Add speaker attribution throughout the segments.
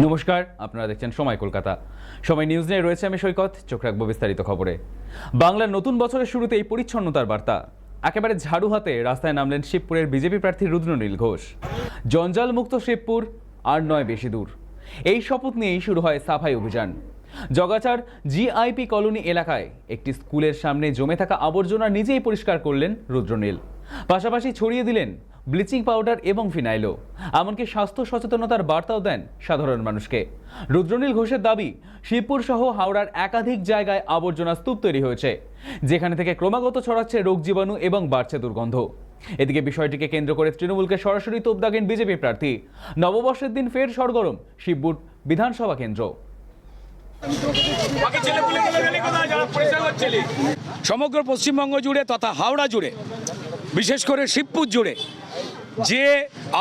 Speaker 1: নমস্কার, আপনারা দেখছেন সময় কলকাতা। সময় নিউজ নিয়ে রয়েছে আমি সৈকত। চোখ রাখবো বিস্তারিত খবরে। বাংলার নতুন বছরের শুরুতেই পরিচ্ছন্নতার বার্তা। একেবারে ঝাড়ু হাতে রাস্তায় নামলেন শিবপুরের বিজেপি প্রার্থী রুদ্রনীল ঘোষ। জঞ্জাল মুক্ত শিবপুর আর নয় বেশি দূর, এই শপথ নিয়েই শুরু হয় সাফাই অভিযান। জগাচার জিআইপি কলোনি এলাকায় একটি স্কুলের সামনে জমে থাকা আবর্জনা নিজেই পরিষ্কার করলেন রুদ্রনীল। পাশাপাশি ছড়িয়ে দিলেন ব্লিচিং পাউডার এবং ফিনাইলও। এমনকি স্বাস্থ্য সচেতনতার বার্তাও দেন সাধারণ মানুষকে। রুদ্রনীল ঘোষের দাবি, শিবপুর সহ হাওড়ার একাধিক জায়গায় আবর্জনা স্তূপ তৈরি হয়েছে, যেখানে থেকে ক্রমাগত ছড়াচ্ছে রোগ জীবাণু এবং বাড়ছে দুর্গন্ধ। এদিকে বিষয়টিকে কেন্দ্র করে তৃণমূলকে সরাসরি তোপ দাগেন বিজেপি প্রার্থী। নববর্ষের দিন ফের সরগরম শিবপুর বিধানসভা কেন্দ্র।
Speaker 2: সমগ্র পশ্চিমবঙ্গ জুড়ে তথা হাওড়া জুড়ে, বিশেষ করে শিবপুর জুড়ে যে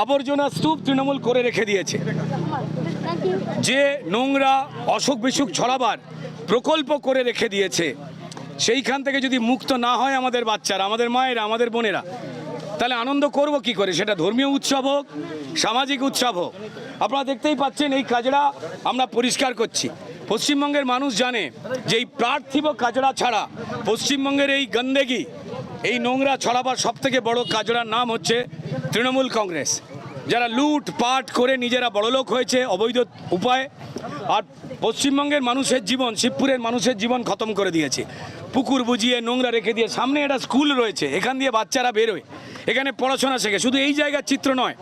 Speaker 2: আবর্জনা স্তূপ তৃণমূল করে রেখে দিয়েছে, যে নোংরা অসুখ বিসুখ ছড়াবার প্রকল্প করে রেখে দিয়েছে, সেইখান থেকে যদি মুক্ত না হয় আমাদের বাচ্চারা, আমাদের মায়েরা, আমাদের বোনেরা, তাহলে আনন্দ করব কি করে? সেটা ধর্মীয় উৎসব হোক, সামাজিক উৎসব হোক। আপনারা দেখতেই পাচ্ছেন এই কাজরা আমরা পরিষ্কার করছি। পশ্চিমবঙ্গের মানুষ জানে যে এই পার্থিব কাজরা ছাড়া পশ্চিমবঙ্গের এই গন্দেগি, এই নোংরা ছড়াবার সব থেকে বড় কাজরার নাম হচ্ছে তৃণমূল কংগ্রেস, যারা লুট পাট করে নিজেরা বড়লোক হয়েছে অবৈধ উপায়ে, আর পশ্চিমবঙ্গের মানুষের জীবন, শিবপুরের মানুষের জীবন খতম করে দিয়েছে। পুকুর বুঝিয়ে নোংরা রেখে দিয়ে, সামনে একটা স্কুল রয়েছে, এখান দিয়ে বাচ্চারা বেরোয়, এখানে পড়াশোনা শেখে। শুধু এই জায়গার চিত্র নয়,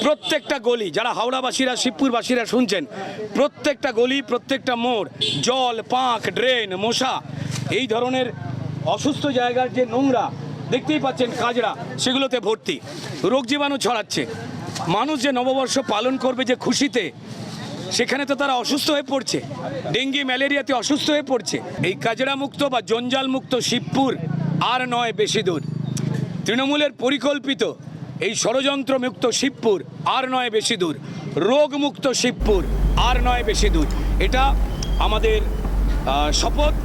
Speaker 2: প্রত্যেকটা গলি, যারা হাওড়াবাসীরা, শিবপুরবাসীরা শুনছেন, প্রত্যেকটা গলি, প্রত্যেকটা মোড়, জল, পাঁক, ড্রেন, মশা, এই ধরনের অসুস্থ জায়গার যে নোংরা দেখতেই পাচ্ছেন কাজরা, সেগুলোতে ভর্তি, রোগ জীবাণু ছড়াচ্ছে। মানুষ যে নববর্ষ পালন করবে যে খুশিতে, সেখানে তো তারা অসুস্থ হয়ে পড়ছে, ডেঙ্গি ম্যালেরিয়াতে অসুস্থ হয়ে পড়ছে। এই কাজরা মুক্ত বা জঞ্জাল মুক্ত শিবপুর আর নয় বেশি দূর। তৃণমূলের পরিকল্পিত এই ষড়যন্ত্র মুক্ত শিবপুর আর নয় বেশি দূর, রোগ মুক্ত শিবপুর আর নয় বেশি দূর। এটা আমাদের শপথ।